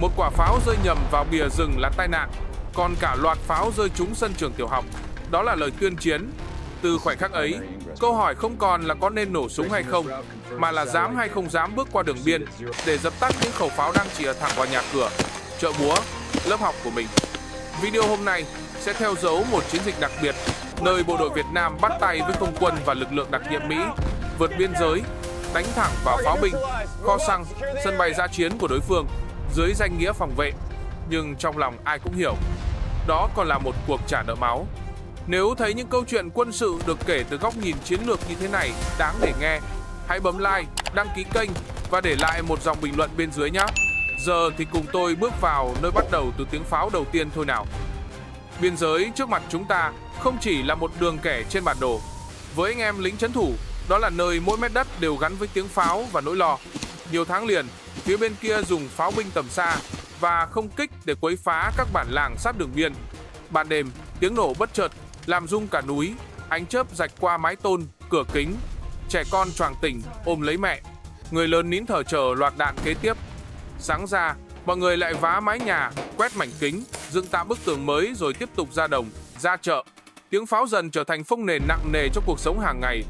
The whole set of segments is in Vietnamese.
Một quả pháo rơi nhầm vào bìa rừng là tai nạn, còn cả loạt pháo rơi trúng sân trường tiểu học, đó là lời tuyên chiến. Từ khoảnh khắc ấy, câu hỏi không còn là có nên nổ súng hay không, mà là dám hay không dám bước qua đường biên để dập tắt những khẩu pháo đang chĩa thẳng vào nhà cửa, chợ búa, lớp học của mình. Video hôm nay sẽ theo dấu một chiến dịch đặc biệt, nơi bộ đội Việt Nam bắt tay với không quân và lực lượng đặc nhiệm Mỹ vượt biên giới, đánh thẳng vào pháo binh, kho xăng, sân bay dã chiến của đối phương dưới danh nghĩa phòng vệ. Nhưng trong lòng ai cũng hiểu, đó còn là một cuộc trả nợ máu. Nếu thấy những câu chuyện quân sự được kể từ góc nhìn chiến lược như thế này đáng để nghe, hãy bấm like, đăng ký kênh và để lại một dòng bình luận bên dưới nhé. Giờ thì cùng tôi bước vào nơi bắt đầu từ tiếng pháo đầu tiên thôi nào. Biên giới trước mặt chúng ta không chỉ là một đường kẻ trên bản đồ. Với anh em lính trấn thủ, đó là nơi mỗi mét đất đều gắn với tiếng pháo và nỗi lo. Nhiều tháng liền, phía bên kia dùng pháo binh tầm xa và không kích để quấy phá các bản làng sát đường biên. Ban đêm, tiếng nổ bất chợt làm rung cả núi, ánh chớp rạch qua mái tôn, cửa kính. Trẻ con choàng tỉnh ôm lấy mẹ, người lớn nín thở chờ loạt đạn kế tiếp. Sáng ra, mọi người lại vá mái nhà, quét mảnh kính, dựng tạm bức tường mới rồi tiếp tục ra đồng, ra chợ. Tiếng pháo dần trở thành phông nền nặng nề cho cuộc sống hàng ngày,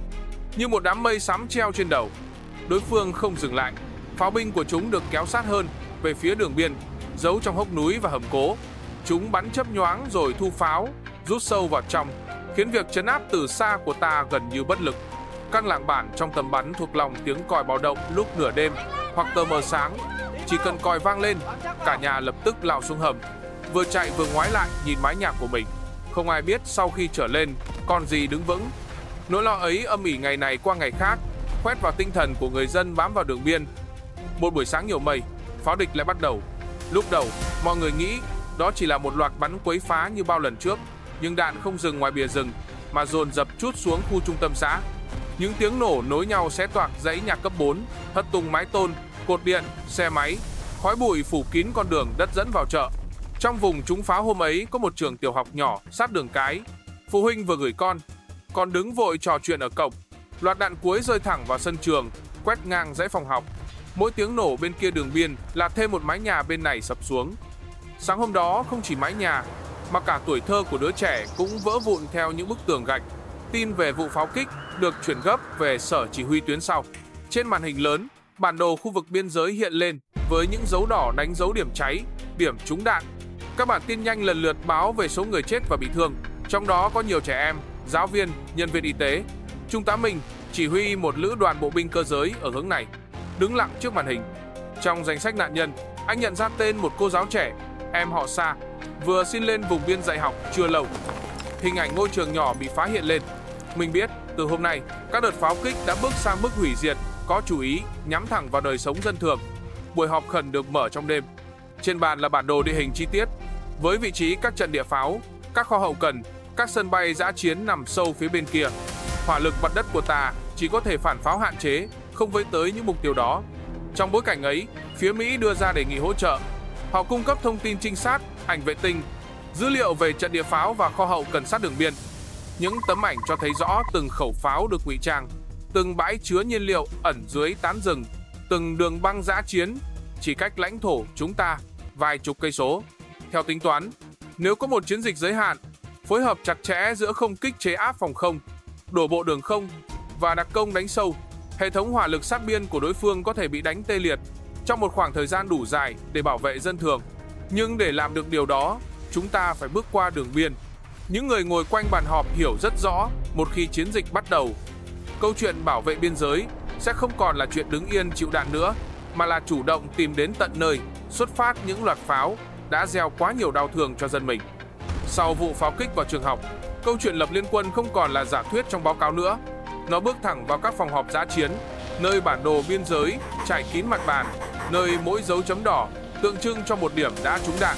như một đám mây xám treo trên đầu. Đối phương không dừng lại, pháo binh của chúng được kéo sát hơn về phía đường biên, giấu trong hốc núi và hầm cố. Chúng bắn chớp nhoáng rồi thu pháo, rút sâu vào trong, khiến việc trấn áp từ xa của ta gần như bất lực. Các làng bản trong tầm bắn thuộc lòng tiếng còi báo động lúc nửa đêm hoặc tờ mờ sáng. Chỉ cần còi vang lên, cả nhà lập tức lao xuống hầm, vừa chạy vừa ngoái lại nhìn mái nhà của mình. Không ai biết sau khi trở lên còn gì đứng vững. Nỗi lo ấy âm ỉ ngày này qua ngày khác, khoét vào tinh thần của người dân bám vào đường biên. Một buổi sáng nhiều mây, pháo địch lại bắt đầu. Lúc đầu, mọi người nghĩ đó chỉ là một loạt bắn quấy phá như bao lần trước, nhưng đạn không dừng ngoài bìa rừng mà dồn dập trút xuống khu trung tâm xã. Những tiếng nổ nối nhau xé toạc dãy nhà cấp 4, hất tung mái tôn, cột điện, xe máy, khói bụi phủ kín con đường đất dẫn vào chợ. Trong vùng trúng pháo hôm ấy có một trường tiểu học nhỏ sát đường cái. Phụ huynh vừa gửi con đứng vội trò chuyện ở cổng. Loạt đạn cuối rơi thẳng vào sân trường, quét ngang dãy phòng học. Mỗi tiếng nổ bên kia đường biên là thêm một mái nhà bên này sập xuống. Sáng hôm đó không chỉ mái nhà, mà cả tuổi thơ của đứa trẻ cũng vỡ vụn theo những bức tường gạch. Tin về vụ pháo kích được chuyển gấp về sở chỉ huy tuyến sau. Trên màn hình lớn, bản đồ khu vực biên giới hiện lên với những dấu đỏ đánh dấu điểm cháy, điểm trúng đạn. Các bản tin nhanh lần lượt báo về số người chết và bị thương, trong đó có nhiều trẻ em, giáo viên, nhân viên y tế. Trung tá Minh, chỉ huy một lữ đoàn bộ binh cơ giới ở hướng này, đứng lặng trước màn hình. Trong danh sách nạn nhân, anh nhận ra tên một cô giáo trẻ, em họ Sa, vừa xin lên vùng biên dạy học chưa lâu. Hình ảnh ngôi trường nhỏ bị phá hiện lên. Mình biết từ hôm nay, các đợt pháo kích đã bước sang mức hủy diệt, có chú ý, nhắm thẳng vào đời sống dân thường. Buổi họp khẩn được mở trong đêm. Trên bàn là bản đồ địa hình chi tiết, với vị trí các trận địa pháo, các kho hậu cần, các sân bay dã chiến nằm sâu phía bên kia. Hỏa lực mặt đất của ta chỉ có thể phản pháo hạn chế, không với tới những mục tiêu đó. Trong bối cảnh ấy, phía Mỹ đưa ra đề nghị hỗ trợ. Họ cung cấp thông tin trinh sát, ảnh vệ tinh, dữ liệu về trận địa pháo và kho hậu cần sát đường biên. Những tấm ảnh cho thấy rõ từng khẩu pháo được ngụy trang, từng bãi chứa nhiên liệu ẩn dưới tán rừng, từng đường băng dã chiến chỉ cách lãnh thổ chúng ta vài chục cây số. Theo tính toán, nếu có một chiến dịch giới hạn, phối hợp chặt chẽ giữa không kích chế áp phòng không, đổ bộ đường không và đặc công đánh sâu, hệ thống hỏa lực sát biên của đối phương có thể bị đánh tê liệt trong một khoảng thời gian đủ dài để bảo vệ dân thường. Nhưng để làm được điều đó, chúng ta phải bước qua đường biên. Những người ngồi quanh bàn họp hiểu rất rõ, một khi chiến dịch bắt đầu, câu chuyện bảo vệ biên giới sẽ không còn là chuyện đứng yên chịu đạn nữa, mà là chủ động tìm đến tận nơi, xuất phát những loạt pháo đã gieo quá nhiều đau thương cho dân mình. Sau vụ pháo kích vào trường học, câu chuyện lập liên quân không còn là giả thuyết trong báo cáo nữa. Nó bước thẳng vào các phòng họp dã chiến, nơi bản đồ biên giới trải kín mặt bàn, nơi mỗi dấu chấm đỏ tượng trưng cho một điểm đã trúng đạn.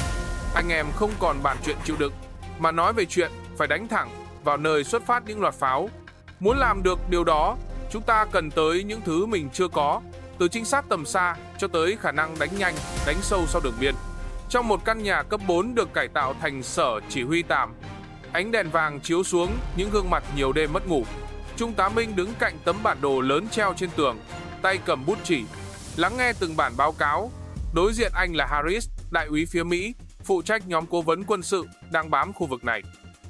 Anh em không còn bàn chuyện chịu đựng, mà nói về chuyện phải đánh thẳng vào nơi xuất phát những loạt pháo. Muốn làm được điều đó, chúng ta cần tới những thứ mình chưa có, từ trinh sát tầm xa cho tới khả năng đánh nhanh, đánh sâu sau đường biên. Trong một căn nhà cấp 4 được cải tạo thành sở chỉ huy tạm, ánh đèn vàng chiếu xuống những gương mặt nhiều đêm mất ngủ. Trung tá Minh đứng cạnh tấm bản đồ lớn treo trên tường, tay cầm bút chỉ, lắng nghe từng bản báo cáo. Đối diện anh là Harris, đại úy phía Mỹ, phụ trách nhóm cố vấn quân sự đang bám khu vực này.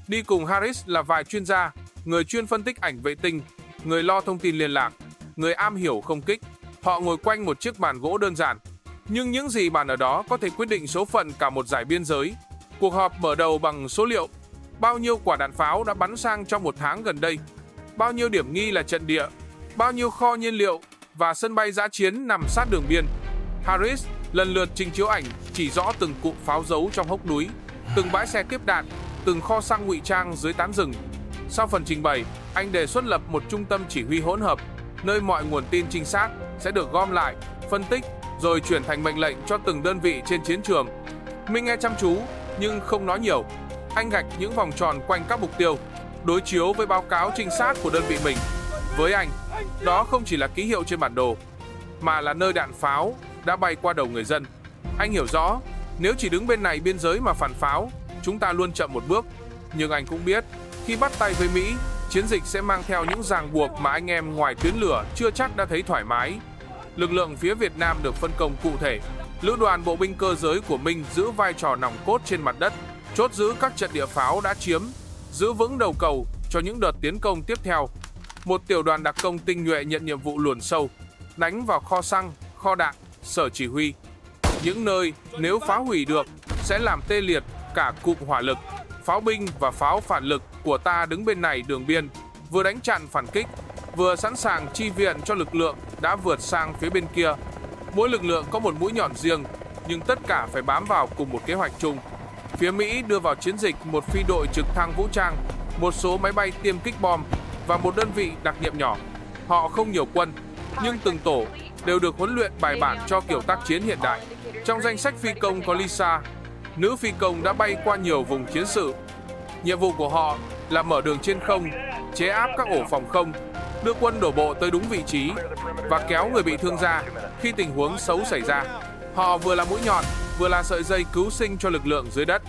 Đi cùng Harris là vài chuyên gia, người chuyên phân tích ảnh vệ tinh, người lo thông tin liên lạc, người am hiểu không kích. Họ ngồi quanh một chiếc bàn gỗ đơn giản, nhưng những gì bàn ở đó có thể quyết định số phận cả một dải biên giới. Cuộc họp mở đầu bằng số liệu. Bao nhiêu quả đạn pháo đã bắn sang trong một tháng gần đây? Bao nhiêu điểm nghi là trận địa? Bao nhiêu kho nhiên liệu và sân bay dã chiến nằm sát đường biên? Harris lần lượt trình chiếu ảnh chỉ rõ từng cụm pháo giấu trong hốc núi, từng bãi xe tiếp đạn, từng kho xăng ngụy trang dưới tán rừng. Sau phần trình bày, anh đề xuất lập một trung tâm chỉ huy hỗn hợp, nơi mọi nguồn tin trinh sát sẽ được gom lại, phân tích, rồi chuyển thành mệnh lệnh cho từng đơn vị trên chiến trường. Minh nghe chăm chú, nhưng không nói nhiều. Anh gạch những vòng tròn quanh các mục tiêu, đối chiếu với báo cáo trinh sát của đơn vị mình. Với anh, đó không chỉ là ký hiệu trên bản đồ, mà là nơi đạn pháo đã bay qua đầu người dân. Anh hiểu rõ, nếu chỉ đứng bên này biên giới mà phản pháo, chúng ta luôn chậm một bước. Nhưng anh cũng biết, khi bắt tay với Mỹ, chiến dịch sẽ mang theo những ràng buộc mà anh em ngoài tuyến lửa chưa chắc đã thấy thoải mái. Lực lượng phía Việt Nam được phân công cụ thể. Lữ đoàn bộ binh cơ giới của Minh giữ vai trò nòng cốt trên mặt đất, chốt giữ các trận địa pháo đã chiếm, giữ vững đầu cầu cho những đợt tiến công tiếp theo. Một tiểu đoàn đặc công tinh nhuệ nhận nhiệm vụ luồn sâu, đánh vào kho xăng, kho đạn, sở chỉ huy. Những nơi nếu phá hủy được sẽ làm tê liệt cả cụm hỏa lực. Pháo binh và pháo phản lực của ta đứng bên này đường biên, vừa đánh chặn phản kích, vừa sẵn sàng chi viện cho lực lượng đã vượt sang phía bên kia. Mỗi lực lượng có một mũi nhọn riêng, nhưng tất cả phải bám vào cùng một kế hoạch chung. Phía Mỹ đưa vào chiến dịch một phi đội trực thăng vũ trang, một số máy bay tiêm kích bom và một đơn vị đặc nhiệm nhỏ. Họ không nhiều quân, nhưng từng tổ đều được huấn luyện bài bản cho kiểu tác chiến hiện đại. Trong danh sách phi công có Lisa, nữ phi công đã bay qua nhiều vùng chiến sự. Nhiệm vụ của họ là mở đường trên không, chế áp các ổ phòng không, đưa quân đổ bộ tới đúng vị trí và kéo người bị thương ra khi tình huống xấu xảy ra. Họ vừa là mũi nhọn, vừa là sợi dây cứu sinh cho lực lượng dưới đất.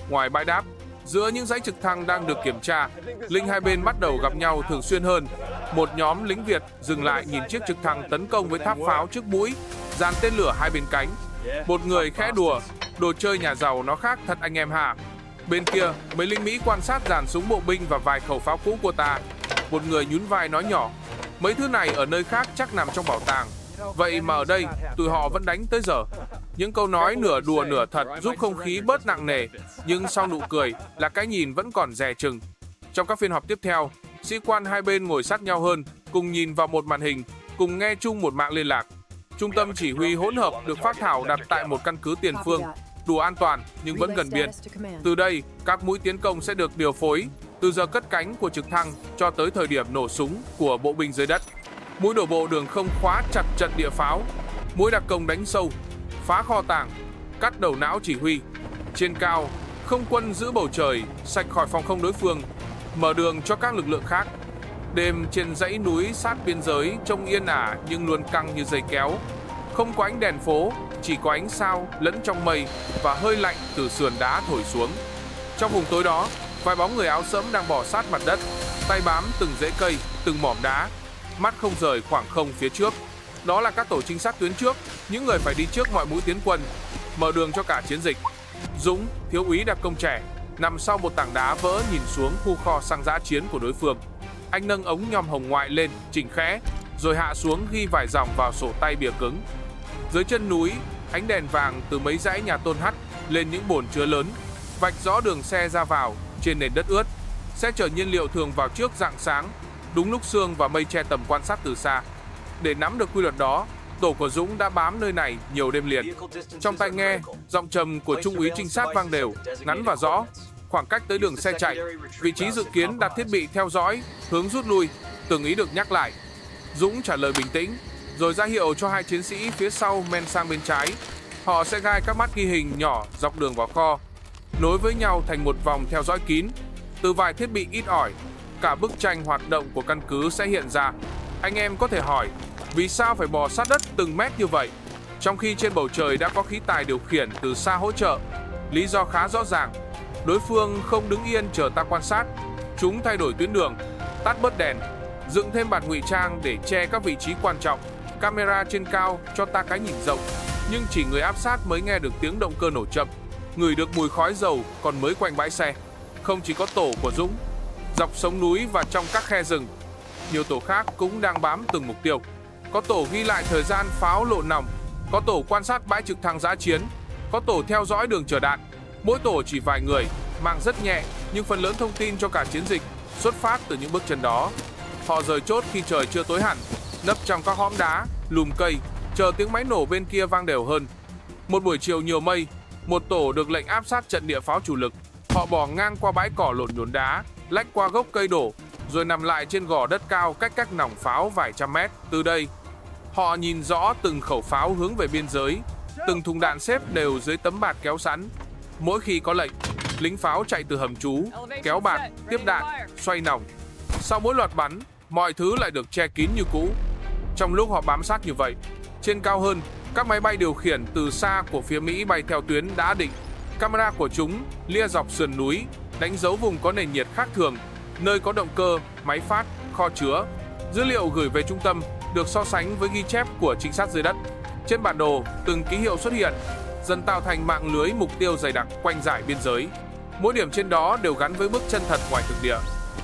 Ngoài bãi đáp, giữa những dãy trực thăng đang được kiểm tra, lính hai bên bắt đầu gặp nhau thường xuyên hơn. Một nhóm lính Việt dừng lại nhìn chiếc trực thăng tấn công với tháp pháo trước mũi, dàn tên lửa hai bên cánh. Một người khẽ đùa, đồ chơi nhà giàu nó khác thật anh em hả? Bên kia, mấy lính Mỹ quan sát dàn súng bộ binh và vài khẩu pháo cũ của ta. Một người nhún vai nói nhỏ, mấy thứ này ở nơi khác chắc nằm trong bảo tàng. Vậy mà ở đây, tụi họ vẫn đánh tới giờ. Những câu nói nửa đùa nửa thật giúp không khí bớt nặng nề, nhưng sau nụ cười là cái nhìn vẫn còn dè chừng. Trong các phiên họp tiếp theo, sĩ quan hai bên ngồi sát nhau hơn, cùng nhìn vào một màn hình, cùng nghe chung một mạng liên lạc. Trung tâm chỉ huy hỗn hợp được phác thảo đặt tại một căn cứ tiền phương, đủ an toàn nhưng vẫn gần biên. Từ đây, các mũi tiến công sẽ được điều phối, từ giờ cất cánh của trực thăng cho tới thời điểm nổ súng của bộ binh dưới đất. Mũi đổ bộ đường không khóa chặt trận địa pháo, mũi đặc công đánh sâu, phá kho tàng, cắt đầu não chỉ huy. Trên cao, không quân giữ bầu trời sạch khỏi phòng không đối phương, mở đường cho các lực lượng khác. Đêm trên dãy núi sát biên giới trông yên ả nhưng luôn căng như dây kéo. Không có ánh đèn phố, chỉ có ánh sao lẫn trong mây và hơi lạnh từ sườn đá thổi xuống. Trong vùng tối đó, vài bóng người áo sẫm đang bò sát mặt đất, tay bám từng rễ cây, từng mỏm đá, mắt không rời khoảng không phía trước. Đó là các tổ trinh sát tuyến trước, những người phải đi trước mọi mũi tiến quân, mở đường cho cả chiến dịch. Dũng, thiếu úy đặc công trẻ, nằm sau một tảng đá vỡ nhìn xuống khu kho xăng dã chiến của đối phương. Anh nâng ống nhòm hồng ngoại lên, chỉnh khẽ, rồi hạ xuống ghi vài dòng vào sổ tay bìa cứng. Dưới chân núi, ánh đèn vàng từ mấy dãy nhà tôn hắt lên những bồn chứa lớn, vạch rõ đường xe ra vào trên nền đất ướt. Xe chở nhiên liệu thường vào trước rạng sáng, đúng lúc sương và mây che tầm quan sát từ xa. Để nắm được quy luật đó, tổ của Dũng đã bám nơi này nhiều đêm liền. Trong tai nghe, giọng trầm của trung úy trinh sát vang đều, ngắn và rõ. Khoảng cách tới đường xe chạy, vị trí dự kiến đặt thiết bị theo dõi, hướng rút lui, từng ý được nhắc lại. Dũng trả lời bình tĩnh, rồi ra hiệu cho hai chiến sĩ phía sau men sang bên trái. Họ sẽ gai các mắt ghi hình nhỏ dọc đường vào kho, nối với nhau thành một vòng theo dõi kín. Từ vài thiết bị ít ỏi, cả bức tranh hoạt động của căn cứ sẽ hiện ra. Anh em có thể hỏi, vì sao phải bò sát đất từng mét như vậy, trong khi trên bầu trời đã có khí tài điều khiển từ xa hỗ trợ? Lý do khá rõ ràng, đối phương không đứng yên chờ ta quan sát. Chúng thay đổi tuyến đường, tắt bớt đèn, dựng thêm bạt ngụy trang để che các vị trí quan trọng. Camera trên cao cho ta cái nhìn rộng. nhưng chỉ người áp sát mới nghe được tiếng động cơ nổ chậm, ngửi được mùi khói dầu còn mới quanh bãi xe. Không chỉ có tổ của Dũng, dọc sống núi và trong các khe rừng, nhiều tổ khác cũng đang bám từng mục tiêu. Có tổ ghi lại thời gian pháo lộ nòng, có tổ quan sát bãi trực thăng dã chiến, có tổ theo dõi đường chở đạn. Mỗi tổ chỉ vài người, mang rất nhẹ, nhưng phần lớn thông tin cho cả chiến dịch xuất phát từ những bước chân đó. Họ rời chốt khi trời chưa tối hẳn, nấp trong các hõm đá, lùm cây, chờ tiếng máy nổ bên kia vang đều hơn. Một buổi chiều nhiều mây, một tổ được lệnh áp sát trận địa pháo chủ lực. Họ bò ngang qua bãi cỏ lộn nhốn đá, lách qua gốc cây đổ, rồi nằm lại trên gò đất cao cách các nòng pháo vài trăm mét. Từ đây, họ nhìn rõ từng khẩu pháo hướng về biên giới, từng thùng đạn xếp đều dưới tấm bạt kéo sẵn. Mỗi khi có lệnh, lính pháo chạy từ hầm trú, kéo bạt, tiếp đạn, xoay nòng. Sau mỗi loạt bắn, mọi thứ lại được che kín như cũ. Trong lúc họ bám sát như vậy, trên cao hơn, các máy bay điều khiển từ xa của phía Mỹ bay theo tuyến đã định. Camera của chúng lia dọc sườn núi, đánh dấu vùng có nền nhiệt khác thường, nơi có động cơ, máy phát, kho chứa. Dữ liệu gửi về trung tâm được so sánh với ghi chép của trinh sát dưới đất. Trên bản đồ, từng ký hiệu xuất hiện, dần tạo thành mạng lưới mục tiêu dày đặc quanh dải biên giới. Mỗi điểm trên đó đều gắn với bước chân thật ngoài thực địa.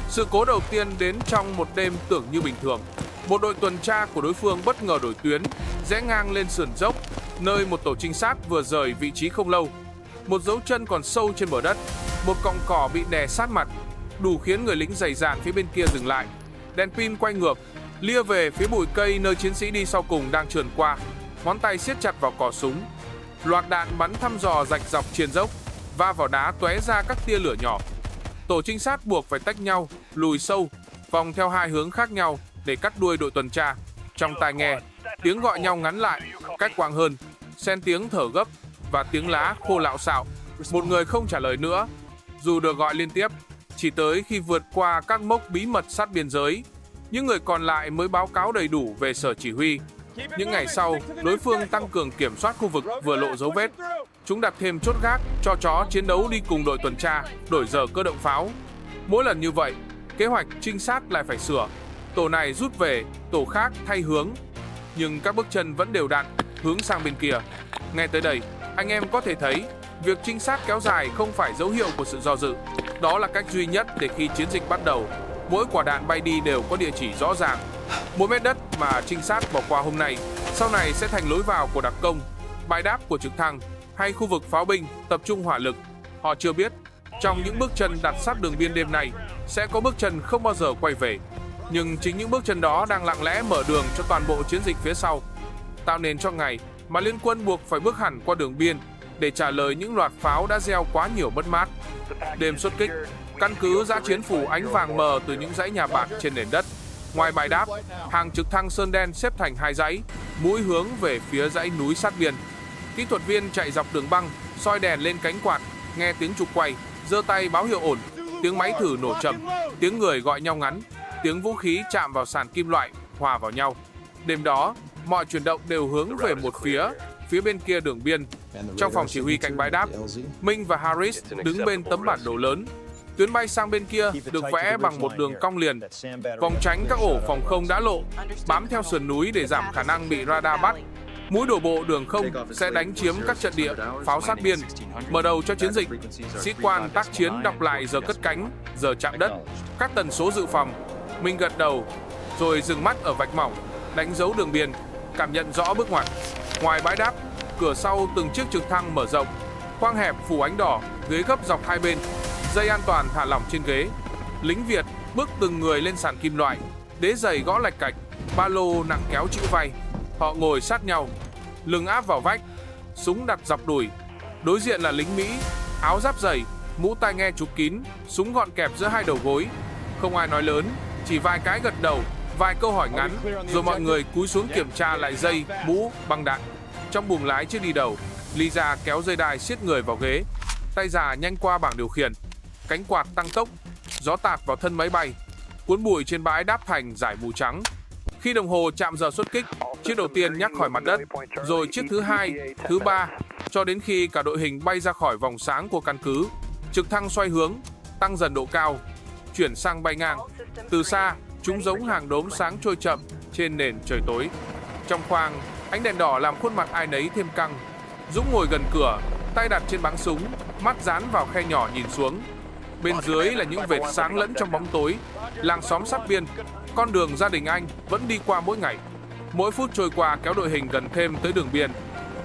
Sự cố đầu tiên đến trong một đêm tưởng như bình thường. Một đội tuần tra của đối phương bất ngờ đổi tuyến, rẽ ngang lên sườn dốc, nơi một tổ trinh sát vừa rời vị trí không lâu. Một dấu chân còn sâu trên bờ đất, một cọng cỏ bị đè sát mặt, đủ khiến người lính dày dạn phía bên kia dừng lại. Đèn pin quay ngược, lia về phía bụi cây nơi chiến sĩ đi sau cùng đang trườn qua. Ngón tay siết chặt vào cò súng. Loạt đạn bắn thăm dò rạch dọc triền dốc, va vào đá tóe ra các tia lửa nhỏ. Tổ trinh sát buộc phải tách nhau, lùi sâu, vòng theo hai hướng khác nhau để cắt đuôi đội tuần tra. Trong tai nghe, tiếng gọi nhau ngắn lại, cách quang hơn, xen tiếng thở gấp và tiếng lá khô lạo xạo. Một người không trả lời nữa, dù được gọi liên tiếp, chỉ tới khi vượt qua các mốc bí mật sát biên giới, những người còn lại mới báo cáo đầy đủ về sở chỉ huy. Những ngày sau, đối phương tăng cường kiểm soát khu vực vừa lộ dấu vết. Chúng đặt thêm chốt gác cho chó chiến đấu đi cùng đội tuần tra, đổi giờ cơ động pháo. Mỗi lần như vậy, kế hoạch trinh sát lại phải sửa. Tổ này rút về, tổ khác thay hướng. Nhưng các bước chân vẫn đều đặn, hướng sang bên kia. Ngay tới đây, anh em có thể thấy, việc trinh sát kéo dài không phải dấu hiệu của sự do dự. Đó là cách duy nhất để khi chiến dịch bắt đầu, mỗi quả đạn bay đi đều có địa chỉ rõ ràng. Mỗi mét đất mà trinh sát bỏ qua hôm nay, sau này sẽ thành lối vào của đặc công, bãi đáp của trực thăng, hay khu vực pháo binh tập trung hỏa lực. Họ chưa biết, trong những bước chân đặt sát đường biên đêm này, sẽ có bước chân không bao giờ quay về. Nhưng chính những bước chân đó đang lặng lẽ mở đường cho toàn bộ chiến dịch phía sau, tạo nền cho ngày mà liên quân buộc phải bước hẳn qua đường biên để trả lời những loạt pháo đã gieo quá nhiều mất mát. Đêm xuất kích, căn cứ dã chiến phủ ánh vàng mờ từ những dãy nhà bạt trên nền đất. Ngoài bãi đáp, hàng trực thăng sơn đen xếp thành hai dãy, mũi hướng về phía dãy núi sát biên. Kỹ thuật viên chạy dọc đường băng, soi đèn lên cánh quạt, nghe tiếng trục quay, giơ tay báo hiệu ổn, tiếng máy thử nổ chậm, tiếng người gọi nhau ngắn, tiếng vũ khí chạm vào sàn kim loại, hòa vào nhau. Đêm đó, mọi chuyển động đều hướng về một phía bên kia đường biên. Trong phòng chỉ huy cạnh bãi đáp, Minh và Harris đứng bên tấm bản đồ lớn. Tuyến bay sang bên kia được vẽ bằng một đường cong liền, vòng tránh các ổ phòng không đã lộ, bám theo sườn núi để giảm khả năng bị radar bắt. Mũi đổ bộ đường không sẽ đánh chiếm các trận địa pháo sát biên, mở đầu cho chiến dịch. Sĩ quan tác chiến đọc lại giờ cất cánh, giờ chạm đất, các tần số dự phòng. Minh gật đầu, rồi dừng mắt ở vạch mỏng, đánh dấu đường biên, cảm nhận rõ bước ngoặt. Ngoài bãi đáp, cửa sau từng chiếc trực thăng mở rộng, khoang hẹp phủ ánh đỏ, ghế gấp dọc hai bên, dây an toàn thả lỏng trên ghế. Lính Việt bước từng người lên sàn kim loại, đế giày gõ lạch cạch, ba lô nặng kéo chịu vay. Họ ngồi sát nhau, lưng áp vào vách, súng đặt dọc đùi. Đối diện là lính Mỹ, áo giáp dày, mũ tai nghe chụp kín, súng gọn kẹp giữa hai đầu gối. Không ai nói lớn, chỉ vài cái gật đầu, vài câu hỏi ngắn, rồi mọi người cúi xuống kiểm tra lại dây, mũ, băng đạn. Trong buồng lái chiếc đi đầu, Lisa kéo dây đai siết người vào ghế, tay già nhanh qua bảng điều khiển, cánh quạt tăng tốc, gió tạt vào thân máy bay, cuốn bụi trên bãi đáp thành dải mù trắng. Khi đồng hồ chạm giờ xuất kích, chiếc đầu tiên nhắc khỏi mặt đất, rồi chiếc thứ hai, thứ ba, cho đến khi cả đội hình bay ra khỏi vòng sáng của căn cứ. Trực thăng xoay hướng, tăng dần độ cao, chuyển sang bay ngang. Từ xa, chúng giống hàng đốm sáng trôi chậm trên nền trời tối. Trong khoang, Ánh đèn đỏ làm khuôn mặt ai nấy thêm căng. Dũng ngồi gần cửa, tay đặt trên báng súng, mắt dán vào khe nhỏ nhìn xuống. Bên dưới là những vệt sáng lẫn trong bóng tối. Làng xóm sát biên, con đường gia đình anh vẫn đi qua mỗi ngày. Mỗi phút trôi qua kéo đội hình gần thêm tới đường biên.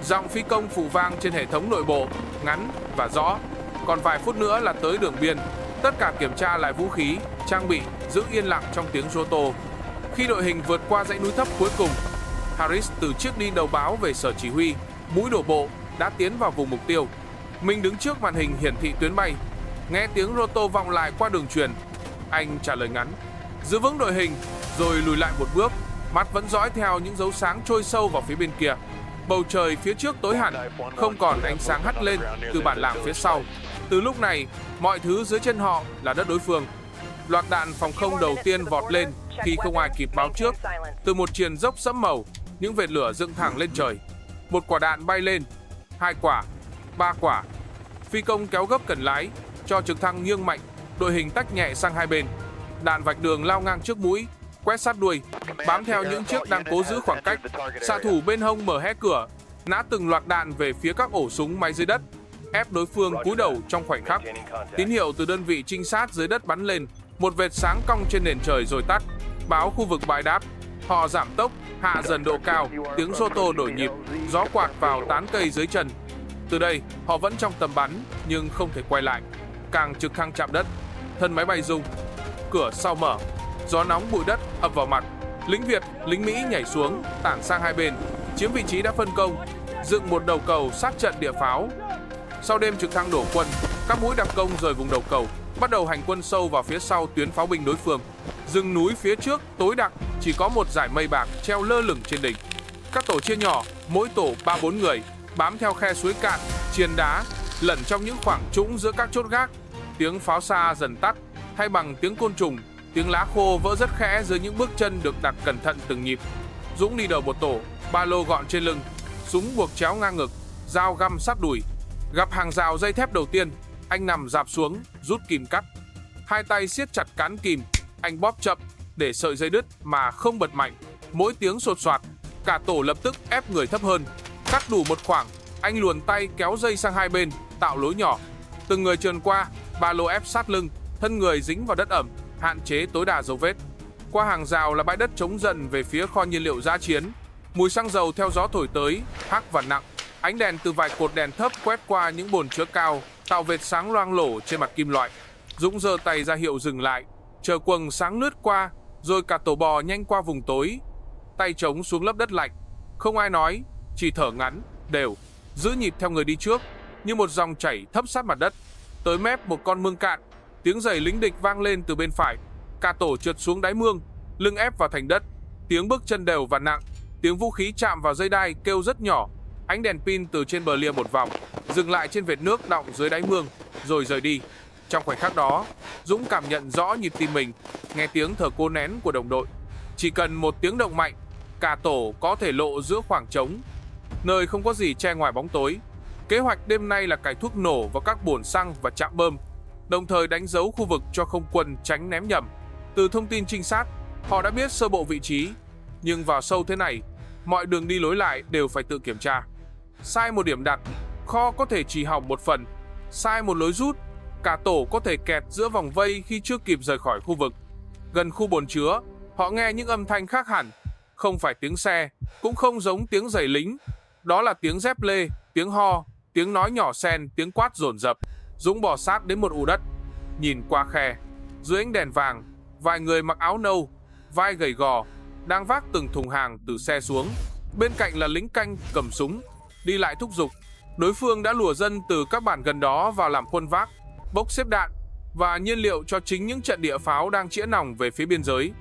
Giọng phi công phụ vang trên hệ thống nội bộ, ngắn và rõ. Còn vài phút nữa là tới đường biên. Tất cả kiểm tra lại vũ khí, trang bị, giữ yên lặng trong tiếng rô tô. Khi đội hình vượt qua dãy núi thấp cuối cùng, Harris từ chiếc đi đầu báo về sở chỉ huy, mũi đổ bộ, đã tiến vào vùng mục tiêu. Mình đứng trước màn hình hiển thị tuyến bay, nghe tiếng rô tô vọng lại qua đường truyền. Anh trả lời ngắn: giữ vững đội hình, rồi lùi lại một bước, mắt vẫn dõi theo những dấu sáng trôi sâu vào phía bên kia. Bầu trời phía trước tối hẳn, không còn ánh sáng hắt lên từ bản làng phía sau. Từ lúc này, mọi thứ dưới chân họ là đất đối phương. Loạt đạn phòng không đầu tiên vọt lên khi không ai kịp báo trước. Từ một triền dốc sẫm màu, những vệt lửa dựng thẳng lên trời. Một quả đạn bay lên, 2 quả, 3 quả. Phi công kéo gấp cần lái, cho trực thăng nghiêng mạnh, đội hình tách nhẹ sang hai bên. Đạn vạch đường lao ngang trước mũi, quét sát đuôi, bám theo những chiếc đang cố giữ khoảng cách. Xạ thủ bên hông mở hé cửa, nã từng loạt đạn về phía các ổ súng máy dưới đất, ép đối phương cúi đầu trong khoảnh khắc. Tín hiệu từ đơn vị trinh sát dưới đất bắn lên, một vệt sáng cong trên nền trời rồi tắt, báo khu vực bài đáp. Họ giảm tốc, hạ dần độ cao, tiếng rô tô đổi nhịp, gió quạt vào tán cây dưới chân. Từ đây, họ vẫn trong tầm bắn nhưng không thể quay lại. Càng trực thăng chạm đất, thân máy bay rung, cửa sau mở, gió nóng bụi đất ập vào mặt. Lính Việt, lính Mỹ nhảy xuống, tản sang hai bên, chiếm vị trí đã phân công, dựng một đầu cầu sát trận địa pháo. Sau đêm trực thăng đổ quân, các mũi đặc công rời vùng đầu cầu, bắt đầu hành quân sâu vào phía sau tuyến pháo binh đối phương. Rừng núi phía trước tối đặc, chỉ có một dải mây bạc treo lơ lửng trên đỉnh. Các tổ chia nhỏ, mỗi tổ 3-4 người, bám theo khe suối cạn, triền đá, lẩn trong những khoảng trũng giữa các chốt gác. Tiếng pháo xa dần tắt, thay bằng tiếng côn trùng, tiếng lá khô vỡ rất khẽ dưới những bước chân được đặt cẩn thận từng nhịp. Dũng đi đầu một tổ, ba lô gọn trên lưng, súng buộc chéo ngang ngực, dao găm sát đùi. Gặp hàng rào dây thép đầu tiên, anh nằm rạp xuống, rút kìm cắt. Hai tay siết chặt cán kìm, anh bóp chậm để sợi dây đứt mà không bật mạnh. Mỗi tiếng sột soạt, cả tổ lập tức ép người thấp hơn. Cắt đủ một khoảng, anh luồn tay kéo dây sang hai bên, tạo lối nhỏ. Từng người trườn qua, ba lô ép sát lưng, thân người dính vào đất ẩm, hạn chế tối đa dấu vết. Qua hàng rào là bãi đất trống dần về phía kho nhiên liệu dã chiến. Mùi xăng dầu theo gió thổi tới, hắc và nặng. Ánh đèn từ vài cột đèn thấp quét qua những bồn chứa cao, tạo vệt sáng loang lổ trên mặt kim loại. Dũng giơ tay ra hiệu dừng lại, chờ quầng sáng lướt qua, rồi cả tổ bò nhanh qua vùng tối. Tay trống xuống lớp đất lạnh, không ai nói, chỉ thở ngắn, đều, giữ nhịp theo người đi trước, như một dòng chảy thấp sát mặt đất. Tới mép một con mương cạn, tiếng giày lính địch vang lên từ bên phải. Cả tổ trượt xuống đáy mương, lưng ép vào thành đất. Tiếng bước chân đều và nặng, tiếng vũ khí chạm vào dây đai kêu rất nhỏ. Ánh đèn pin từ trên bờ lia một vòng, dừng lại trên vệt nước đọng dưới đáy mương, rồi rời đi. Trong khoảnh khắc đó, Dũng cảm nhận rõ nhịp tim mình, nghe tiếng thở cố nén của đồng đội. Chỉ cần một tiếng động mạnh, cả tổ có thể lộ giữa khoảng trống, nơi không có gì che ngoài bóng tối. Kế hoạch đêm nay là cài thuốc nổ vào các bồn xăng và trạm bơm, đồng thời đánh dấu khu vực cho không quân tránh ném nhầm. Từ thông tin trinh sát, họ đã biết sơ bộ vị trí, nhưng vào sâu thế này, mọi đường đi lối lại đều phải tự kiểm tra. Sai một điểm đặt, kho có thể chỉ hỏng một phần. Sai một lối rút, cả tổ có thể kẹt giữa vòng vây khi chưa kịp rời khỏi khu vực. Gần khu bồn chứa, họ nghe những âm thanh khác hẳn. Không phải tiếng xe, cũng không giống tiếng giày lính. Đó là tiếng dép lê, tiếng ho, tiếng nói nhỏ xen, tiếng quát dồn dập. Dũng bò sát đến một ụ đất, nhìn qua khe. Dưới ánh đèn vàng, vài người mặc áo nâu, vai gầy gò, đang vác từng thùng hàng từ xe xuống. Bên cạnh là lính canh cầm súng, đi lại thúc giục. Đối phương đã lùa dân từ các bản gần đó vào làm quân vác, bốc xếp đạn và nhiên liệu cho chính những trận địa pháo đang chĩa nòng về phía biên giới.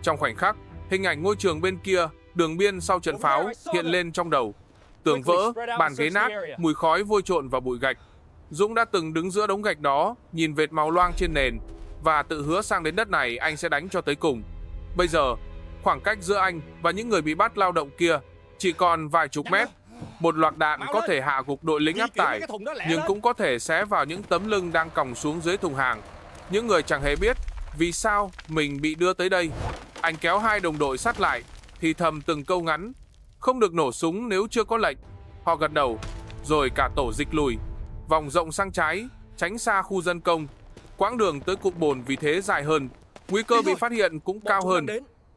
Trong khoảnh khắc, hình ảnh ngôi trường bên kia, đường biên sau trận pháo hiện lên trong đầu. Tường vỡ, bàn ghế nát, mùi khói vôi trộn vào bụi gạch. Dũng đã từng đứng giữa đống gạch đó, nhìn vệt máu loang trên nền và tự hứa sang đến đất này anh sẽ đánh cho tới cùng. Bây giờ, khoảng cách giữa anh và những người bị bắt lao động kia chỉ còn vài chục mét. Một loạt đạn có thể hạ gục đội lính áp tải, nhưng cũng có thể xé vào những tấm lưng đang còng xuống dưới thùng hàng. Những người chẳng hề biết vì sao mình bị đưa tới đây. Anh kéo hai đồng đội sát lại, thì thầm từng câu ngắn. Không được nổ súng nếu chưa có lệnh. Họ gật đầu, rồi cả tổ dịch lùi, vòng rộng sang trái, tránh xa khu dân công. Quãng đường tới cụm bồn vì thế dài hơn, nguy cơ bị phát hiện cũng cao hơn.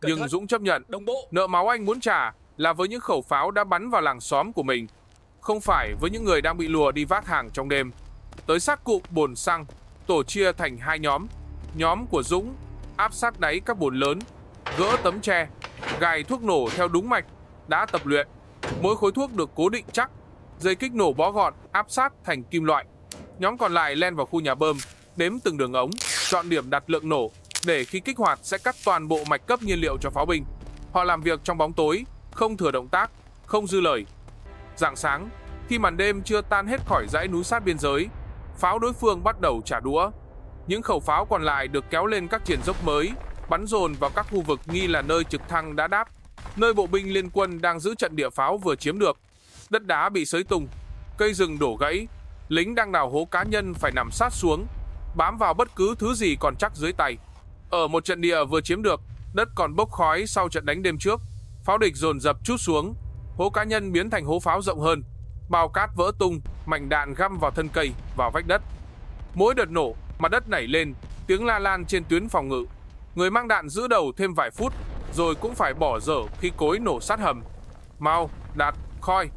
Nhưng Dũng chấp nhận, nợ máu anh muốn trả là với những khẩu pháo đã bắn vào làng xóm của mình, không phải với những người đang bị lùa đi vác hàng trong đêm. Tới sát cụm bồn xăng, tổ chia thành hai nhóm. Nhóm của Dũng áp sát đáy các bồn lớn, gỡ tấm tre, gài thuốc nổ theo đúng mạch đã tập luyện. Mỗi khối thuốc được cố định chắc, dây kích nổ bó gọn áp sát thành kim loại. Nhóm còn lại len vào khu nhà bơm, đếm từng đường ống, chọn điểm đặt lượng nổ để khi kích hoạt sẽ cắt toàn bộ mạch cấp nhiên liệu cho pháo binh. Họ làm việc trong bóng tối, không thừa động tác, không dư lời. Rạng sáng, khi màn đêm chưa tan hết khỏi dãy núi sát biên giới, pháo đối phương bắt đầu trả đũa. Những khẩu pháo còn lại được kéo lên các triển dốc mới, bắn dồn vào các khu vực nghi là nơi trực thăng đã đáp, nơi bộ binh liên quân đang giữ trận địa pháo vừa chiếm được. Đất đá bị xới tung, cây rừng đổ gãy, lính đang đào hố cá nhân phải nằm sát xuống, bám vào bất cứ thứ gì còn chắc dưới tay. Ở một trận địa vừa chiếm được, đất còn bốc khói sau trận đánh đêm trước, pháo địch dồn dập trút xuống, hố cá nhân biến thành hố pháo rộng hơn, bao cát vỡ tung, mảnh đạn găm vào thân cây, vào vách đất. Mỗi đợt nổ, mặt đất nảy lên, tiếng la lan trên tuyến phòng ngự. Người mang đạn giữ đầu thêm vài phút, rồi cũng phải bỏ dở khi cối nổ sát hầm. Mau, Đạt, Khoi.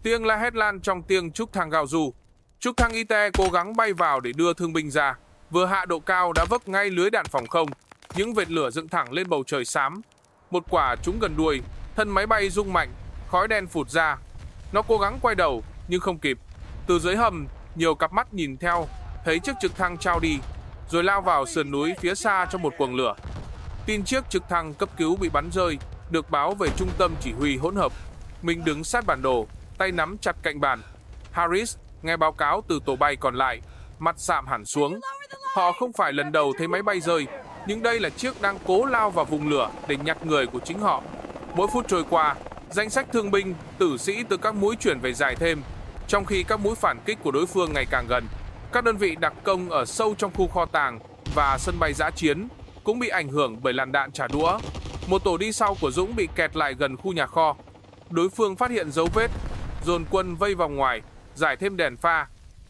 Tiếng la hét lan trong tiếng trực thăng gào rú. Trực thăng y tế cố gắng bay vào để đưa thương binh ra. Vừa hạ độ cao đã vấp ngay lưới đạn phòng không. Những vệt lửa dựng thẳng lên bầu trời xám. Một quả trúng gần đuôi, thân máy bay rung mạnh, khói đen phụt ra. Nó cố gắng quay đầu nhưng không kịp. Từ dưới hầm, nhiều cặp mắt nhìn theo, thấy chiếc trực thăng trao đi, rồi lao vào sườn núi phía xa trong một quầng lửa. Tin chiếc trực thăng cấp cứu bị bắn rơi được báo về trung tâm chỉ huy hỗn hợp. Mình đứng sát bản đồ, tay nắm chặt cạnh bàn. Harris nghe báo cáo từ tổ bay còn lại, mặt sạm hẳn xuống. Họ không phải lần đầu thấy máy bay rơi, nhưng đây là chiếc đang cố lao vào vùng lửa để nhặt người của chính họ. Mỗi phút trôi qua, danh sách thương binh, tử sĩ từ các mũi chuyển về dài thêm, trong khi các mũi phản kích của đối phương ngày càng gần. Các đơn vị đặc công ở sâu trong khu kho tàng và sân bay dã chiến cũng bị ảnh hưởng bởi làn đạn trả đũa. Một tổ đi sau của Dũng bị kẹt lại gần khu nhà kho. Đối phương phát hiện dấu vết, dồn quân vây vòng ngoài, giải thêm đèn pha,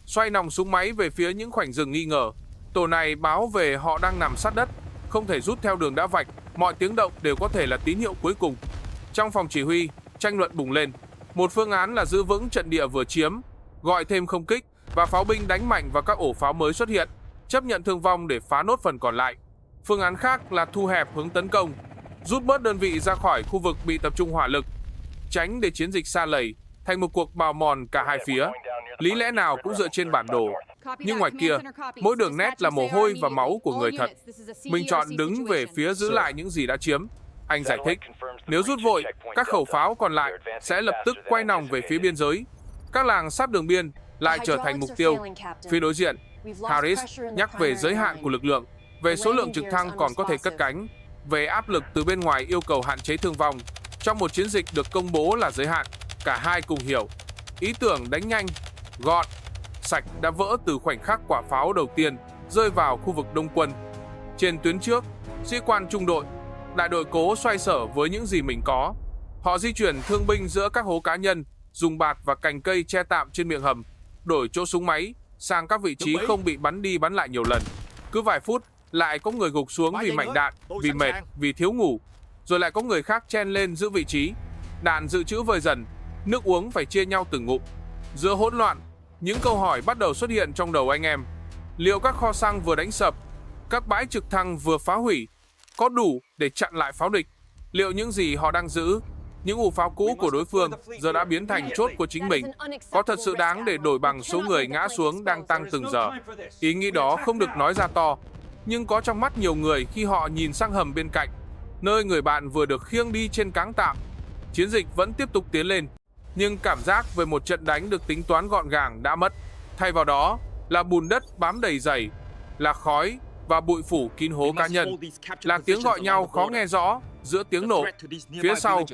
xoay nòng súng máy về phía những khoảnh rừng nghi ngờ. Tổ này báo về họ đang nằm sát đất, không thể rút theo đường đã vạch, mọi tiếng động đều có thể là tín hiệu cuối cùng. Trong phòng chỉ huy, tranh luận bùng lên. Một phương án là giữ vững trận địa vừa chiếm, gọi thêm không kích và pháo binh đánh mạnh vào các ổ pháo mới xuất hiện, chấp nhận thương vong để phá nốt phần còn lại. Phương án khác là thu hẹp hướng tấn công, rút bớt đơn vị ra khỏi khu vực bị tập trung hỏa lực, tránh để chiến dịch sa lầy thành một cuộc bào mòn cả hai phía. Lý lẽ nào cũng dựa trên bản đồ, nhưng ngoài kia, mỗi đường nét là mồ hôi và máu của người thật. Mình chọn đứng về phía giữ lại những gì đã chiếm. Anh giải thích, nếu rút vội, các khẩu pháo còn lại sẽ lập tức quay nòng về phía biên giới. Các làng sát đường biên lại trở thành mục tiêu. Phía đối diện, Harris nhắc về giới hạn của lực lượng, về số lượng trực thăng còn có thể cất cánh, về áp lực từ bên ngoài yêu cầu hạn chế thương vong. Trong một chiến dịch được công bố là giới hạn, cả hai cùng hiểu. Ý tưởng đánh nhanh, gọn, sạch đã vỡ từ khoảnh khắc quả pháo đầu tiên rơi vào khu vực đông quân. Trên tuyến trước, sĩ quan trung đội, đại đội cố xoay sở với những gì mình có. Họ di chuyển thương binh giữa các hố cá nhân, dùng bạt và cành cây che tạm trên miệng hầm, đổi chỗ súng máy sang các vị trí không bị bắn đi bắn lại nhiều lần. Cứ vài phút, lại có người gục xuống vì mảnh đạn, vì mệt, vì thiếu ngủ. Rồi lại có người khác chen lên giữ vị trí. Đạn dự trữ vơi dần, nước uống phải chia nhau từng ngụm. Giữa hỗn loạn, những câu hỏi bắt đầu xuất hiện trong đầu anh em. Liệu các kho xăng vừa đánh sập, các bãi trực thăng vừa phá hủy, có đủ để chặn lại pháo địch? Liệu những gì họ đang giữ, những ụ pháo cũ của đối phương giờ đã biến thành chốt của chính mình, có thật sự đáng để đổi bằng số người ngã xuống đang tăng từng giờ? Ý nghĩ đó không được nói ra to, nhưng có trong mắt nhiều người khi họ nhìn sang hầm bên cạnh, nơi người bạn vừa được khiêng đi trên cáng tạm. Chiến dịch vẫn tiếp tục tiến lên, nhưng cảm giác về một trận đánh được tính toán gọn gàng đã mất. Thay vào đó là bùn đất bám đầy giày, là khói và bụi phủ kín hố cá nhân, là tiếng gọi nhau khó nghe rõ giữa tiếng nổ. Phía sau,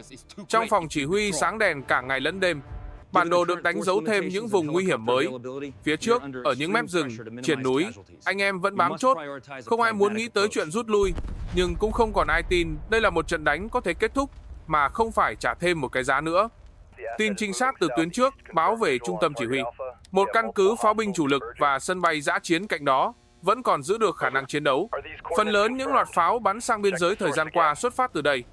trong phòng chỉ huy sáng đèn cả ngày lẫn đêm, bản đồ được đánh dấu thêm những vùng nguy hiểm mới. Phía trước, ở những mép rừng, triền núi, anh em vẫn bám chốt. Không ai muốn nghĩ tới chuyện rút lui, nhưng cũng không còn ai tin đây là một trận đánh có thể kết thúc mà không phải trả thêm một cái giá nữa. Tin trinh sát từ tuyến trước báo về trung tâm chỉ huy. Một căn cứ pháo binh chủ lực và sân bay dã chiến cạnh đó vẫn còn giữ được khả năng chiến đấu. Phần lớn những loạt pháo bắn sang biên giới thời gian qua xuất phát từ đây.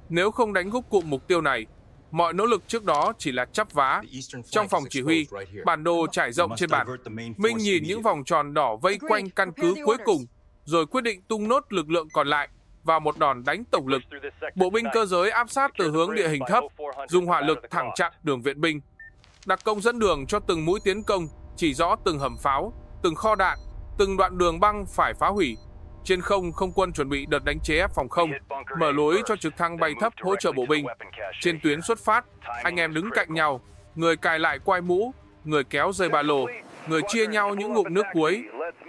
Nếu không đánh gục cụm mục tiêu này, mọi nỗ lực trước đó chỉ là chắp vá. Trong phòng chỉ huy, bản đồ trải rộng trên bàn. Minh nhìn những vòng tròn đỏ vây quanh căn cứ cuối cùng, rồi quyết định tung nốt lực lượng còn lại vào một đòn đánh tổng lực. Bộ binh cơ giới áp sát từ hướng địa hình thấp, dùng hỏa lực thẳng chặn đường viện binh. Đặc công dẫn đường cho từng mũi tiến công, chỉ rõ từng hầm pháo, từng kho đạn, từng đoạn đường băng phải phá hủy. Trên không, không quân chuẩn bị đợt đánh chế ép phòng không, mở lối cho trực thăng bay thấp hỗ trợ bộ binh. Trên tuyến xuất phát, anh em đứng cạnh nhau, người cài lại quai mũ, người kéo dây ba lô, người chia nhau những ngụm nước cuối.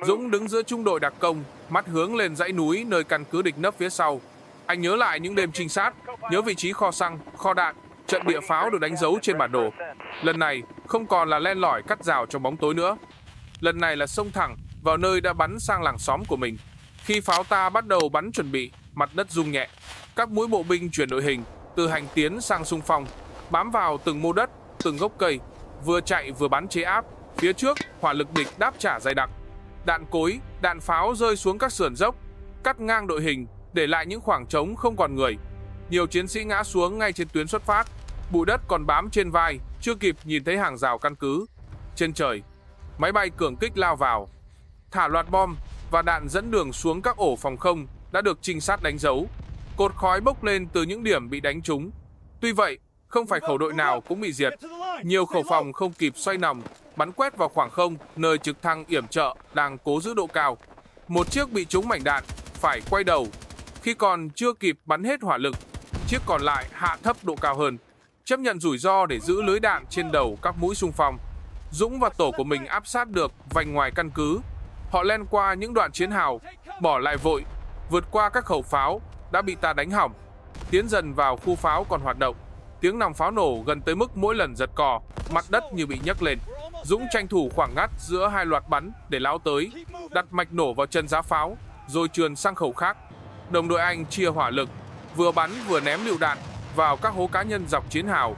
Dũng đứng giữa trung đội đặc công, mắt hướng lên dãy núi nơi căn cứ địch nấp phía sau. Anh nhớ lại những đêm trinh sát, nhớ vị trí kho xăng, kho đạn, trận địa pháo được đánh dấu trên bản đồ. Lần này không còn là len lỏi cắt rào trong bóng tối nữa. Lần này là xông thẳng vào nơi đã bắn sang làng xóm của mình. Khi pháo ta bắt đầu bắn chuẩn bị, mặt đất rung nhẹ. Các mũi bộ binh chuyển đội hình, từ hành tiến sang xung phong, bám vào từng mô đất, từng gốc cây, vừa chạy vừa bắn chế áp. Phía trước, hỏa lực địch đáp trả dày đặc. Đạn cối, đạn pháo rơi xuống các sườn dốc, cắt ngang đội hình, để lại những khoảng trống không còn người. Nhiều chiến sĩ ngã xuống ngay trên tuyến xuất phát. Bụi đất còn bám trên vai, chưa kịp nhìn thấy hàng rào căn cứ. Trên trời, máy bay cường kích lao vào, thả loạt bom và đạn dẫn đường xuống các ổ phòng không đã được trinh sát đánh dấu. Cột khói bốc lên từ những điểm bị đánh trúng. Tuy vậy, không phải khẩu đội nào cũng bị diệt. Nhiều khẩu phòng không kịp xoay nòng, bắn quét vào khoảng không nơi trực thăng yểm trợ đang cố giữ độ cao. Một chiếc bị trúng mảnh đạn, phải quay đầu. Khi còn chưa kịp bắn hết hỏa lực, chiếc còn lại hạ thấp độ cao hơn, chấp nhận rủi ro để giữ lưới đạn trên đầu các mũi xung phong. Dũng và tổ của mình áp sát được vành ngoài căn cứ. Họ len qua những đoạn chiến hào, bỏ lại vội, vượt qua các khẩu pháo đã bị ta đánh hỏng, tiến dần vào khu pháo còn hoạt động. Tiếng nòng pháo nổ gần tới mức mỗi lần giật cò, mặt đất như bị nhấc lên. Dũng tranh thủ khoảng ngắt giữa hai loạt bắn để lao tới, đặt mạch nổ vào chân giá pháo, rồi trườn sang khẩu khác. Đồng đội anh chia hỏa lực, vừa bắn vừa ném lựu đạn vào các hố cá nhân dọc chiến hào.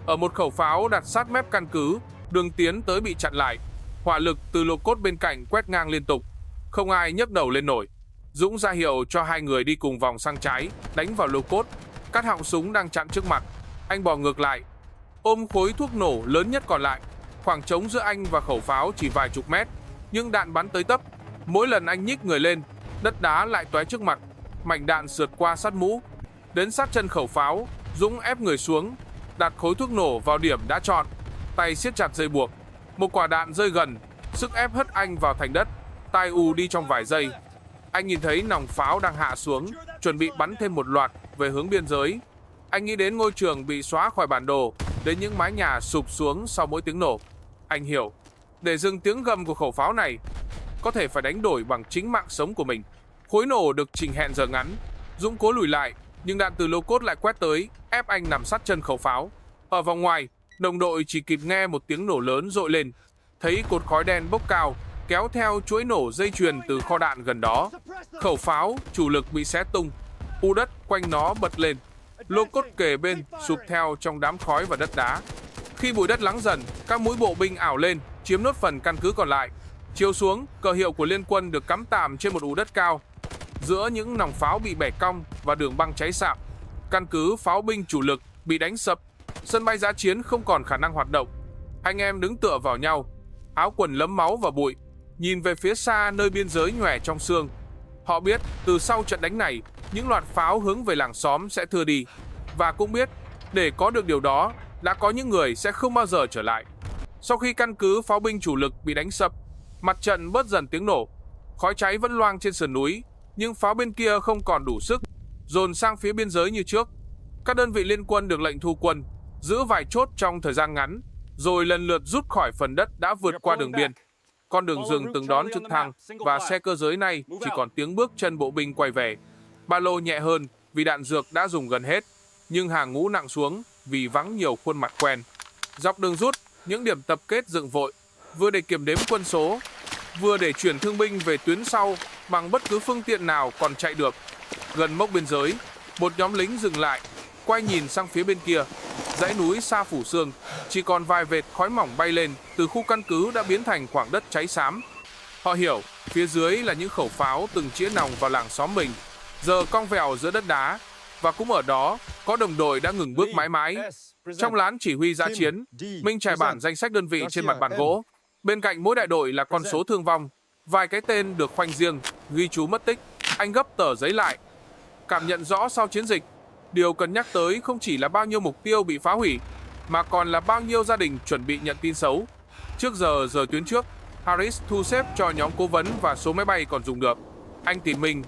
Ở một khẩu pháo đặt sát mép căn cứ, đường tiến tới bị chặn lại. Hỏa lực từ lô cốt bên cạnh quét ngang liên tục, không ai nhấc đầu lên nổi. Dũng ra hiệu cho hai người đi cùng vòng sang trái, đánh vào lô cốt, cắt họng súng đang chặn trước mặt. Anh bò ngược lại, ôm khối thuốc nổ lớn nhất còn lại. Khoảng trống giữa anh và khẩu pháo chỉ vài chục mét, nhưng đạn bắn tới tấp. Mỗi lần anh nhích người lên, đất đá lại tóe trước mặt, mảnh đạn sượt qua sát mũ. Đến sát chân khẩu pháo, Dũng ép người xuống, đặt khối thuốc nổ vào điểm đã chọn, tay siết chặt dây buộc. Một quả đạn rơi gần, sức ép hất anh vào thành đất, tai ù đi trong vài giây. Anh nhìn thấy nòng pháo đang hạ xuống, chuẩn bị bắn thêm một loạt về hướng biên giới. Anh nghĩ đến ngôi trường bị xóa khỏi bản đồ, đến những mái nhà sụp xuống sau mỗi tiếng nổ. Anh hiểu, để dừng tiếng gầm của khẩu pháo này, có thể phải đánh đổi bằng chính mạng sống của mình. Khối nổ được chỉnh hẹn giờ ngắn, Dũng cố lùi lại, nhưng đạn từ lô cốt lại quét tới, ép anh nằm sát chân khẩu pháo. Ở vòng ngoài, đồng đội chỉ kịp nghe một tiếng nổ lớn dội lên, thấy cột khói đen bốc cao, kéo theo chuỗi nổ dây chuyền từ kho đạn gần đó. Khẩu pháo chủ lực bị xé tung, u đất quanh nó bật lên. Lô cốt kề bên sụp theo trong đám khói và đất đá. Khi bụi đất lắng dần, các mũi bộ binh ảo lên, chiếm nốt phần căn cứ còn lại. Chiếu xuống, cờ hiệu của liên quân được cắm tạm trên một ụ đất cao. Giữa những nòng pháo bị bẻ cong và đường băng cháy sạm, căn cứ pháo binh chủ lực bị đánh sập. Sân bay dã chiến không còn khả năng hoạt động. Anh em đứng tựa vào nhau, áo quần lấm máu và bụi, nhìn về phía xa nơi biên giới nhòe trong sương. Họ biết từ sau trận đánh này, những loạt pháo hướng về làng xóm sẽ thưa đi. Và cũng biết, để có được điều đó, đã có những người sẽ không bao giờ trở lại. Sau khi căn cứ pháo binh chủ lực bị đánh sập, mặt trận bớt dần tiếng nổ. Khói cháy vẫn loang trên sườn núi, nhưng pháo bên kia không còn đủ sức, dồn sang phía biên giới như trước. Các đơn vị liên quân được lệnh thu quân, giữ vài chốt trong thời gian ngắn, rồi lần lượt rút khỏi phần đất đã vượt qua đường biên. Con đường rừng từng đón trực thăng và xe cơ giới này chỉ còn tiếng bước chân bộ binh quay về. Ba lô nhẹ hơn vì đạn dược đã dùng gần hết, nhưng hàng ngũ nặng xuống vì vắng nhiều khuôn mặt quen. Dọc đường rút, những điểm tập kết dựng vội, vừa để kiểm đếm quân số, vừa để chuyển thương binh về tuyến sau bằng bất cứ phương tiện nào còn chạy được. Gần mốc biên giới, một nhóm lính dừng lại, quay nhìn sang phía bên kia. Dãy núi xa phủ sương, chỉ còn vài vệt khói mỏng bay lên từ khu căn cứ đã biến thành khoảng đất cháy xám. Họ hiểu, phía dưới là những khẩu pháo từng chĩa nòng vào làng xóm mình, giờ cong vèo giữa đất đá, và cũng ở đó có đồng đội đã ngừng bước mãi mãi. Trong lán chỉ huy dã chiến, Minh trải bản danh sách đơn vị trên mặt bàn gỗ. Bên cạnh mỗi đại đội là con số thương vong, vài cái tên được khoanh riêng, ghi chú mất tích. Anh gấp tờ giấy lại. Cảm nhận rõ sau chiến dịch, điều cần nhắc tới không chỉ là bao nhiêu mục tiêu bị phá hủy, mà còn là bao nhiêu gia đình chuẩn bị nhận tin xấu. Trước giờ rời tuyến trước, Harris thu xếp cho nhóm cố vấn và số máy bay còn dùng được. Anh tìm Minh.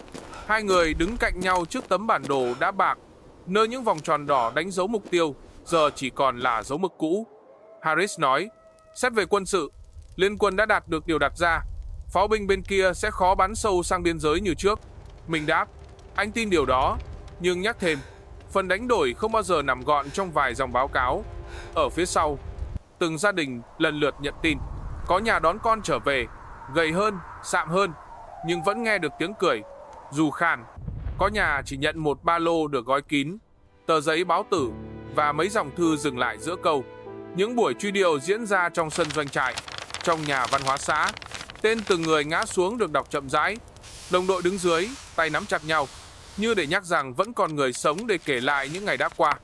Hai người đứng cạnh nhau trước tấm bản đồ đã bạc, nơi những vòng tròn đỏ đánh dấu mục tiêu giờ chỉ còn là dấu mực cũ. Harris nói, xét về quân sự, liên quân đã đạt được điều đặt ra. Pháo binh bên kia sẽ khó bắn sâu sang biên giới như trước. Minh đáp, anh tin điều đó, nhưng nhắc thêm, phần đánh đổi không bao giờ nằm gọn trong vài dòng báo cáo. Ở phía sau, từng gia đình lần lượt nhận tin. Có nhà đón con trở về, gầy hơn, sạm hơn, nhưng vẫn nghe được tiếng cười, dù khàn. Có nhà chỉ nhận một ba lô được gói kín, tờ giấy báo tử và mấy dòng thư dừng lại giữa câu. Những buổi truy điệu diễn ra trong sân doanh trại, trong nhà văn hóa xã. Tên từng người ngã xuống được đọc chậm rãi. Đồng đội đứng dưới, tay nắm chặt nhau, như để nhắc rằng vẫn còn người sống để kể lại những ngày đã qua.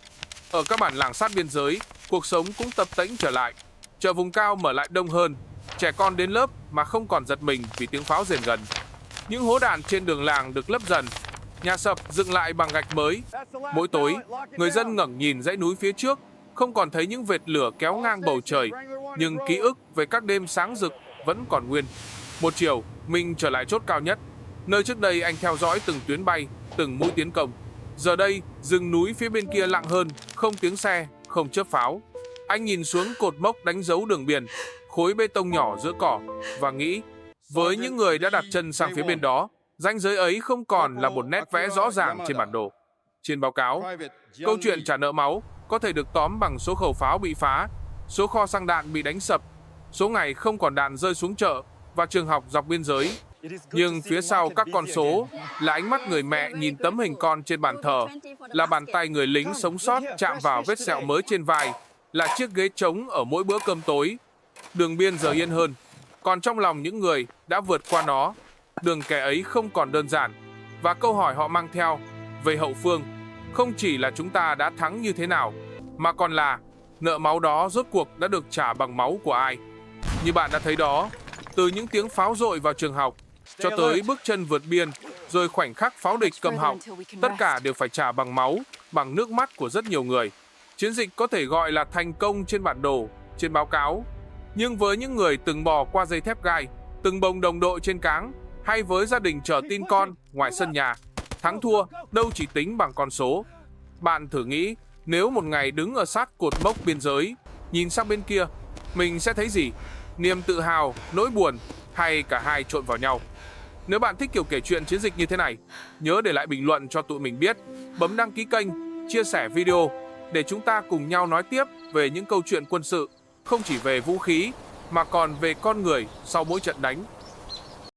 Ở các bản làng sát biên giới, cuộc sống cũng tập tễnh trở lại. Chợ vùng cao mở lại đông hơn, trẻ con đến lớp mà không còn giật mình vì tiếng pháo rền gần. Những hố đạn trên đường làng được lấp dần, nhà sập dựng lại bằng gạch mới. Mỗi tối, người dân ngẩng nhìn dãy núi phía trước, không còn thấy những vệt lửa kéo ngang bầu trời, nhưng ký ức về các đêm sáng rực vẫn còn nguyên. Một chiều, Minh trở lại chốt cao nhất, nơi trước đây anh theo dõi từng tuyến bay, từng mũi tiến công. Giờ đây, rừng núi phía bên kia lặng hơn, không tiếng xe, không chớp pháo. Anh nhìn xuống cột mốc đánh dấu đường biển, khối bê tông nhỏ giữa cỏ, và nghĩ, với những người đã đặt chân sang phía bên đó, ranh giới ấy không còn là một nét vẽ rõ ràng trên bản đồ. Trên báo cáo, câu chuyện trả nợ máu có thể được tóm bằng số khẩu pháo bị phá, số kho xăng đạn bị đánh sập, số ngày không còn đạn rơi xuống chợ và trường học dọc biên giới. Nhưng phía sau các con số là ánh mắt người mẹ nhìn tấm hình con trên bàn thờ, là bàn tay người lính sống sót chạm vào vết sẹo mới trên vai, là chiếc ghế trống ở mỗi bữa cơm tối. Đường biên giờ yên hơn, còn trong lòng những người đã vượt qua nó, đường kẻ ấy không còn đơn giản. Và câu hỏi họ mang theo về hậu phương không chỉ là chúng ta đã thắng như thế nào, mà còn là nợ máu đó rốt cuộc đã được trả bằng máu của ai. Như bạn đã thấy đó, từ những tiếng pháo dội vào trường học cho tới bước chân vượt biên, rồi khoảnh khắc pháo địch cầm họng, tất cả đều phải trả bằng máu, bằng nước mắt của rất nhiều người. Chiến dịch có thể gọi là thành công trên bản đồ, trên báo cáo, nhưng với những người từng bò qua dây thép gai, từng bồng đồng đội trên cáng, hay với gia đình chờ tin con ngoài sân nhà, thắng thua đâu chỉ tính bằng con số. Bạn thử nghĩ, nếu một ngày đứng ở sát cột mốc biên giới, nhìn sang bên kia, mình sẽ thấy gì? Niềm tự hào, nỗi buồn, hay cả hai trộn vào nhau? Nếu bạn thích kiểu kể chuyện chiến dịch như thế này, nhớ để lại bình luận cho tụi mình biết, bấm đăng ký kênh, chia sẻ video để chúng ta cùng nhau nói tiếp về những câu chuyện quân sự, không chỉ về vũ khí mà còn về con người sau mỗi trận đánh.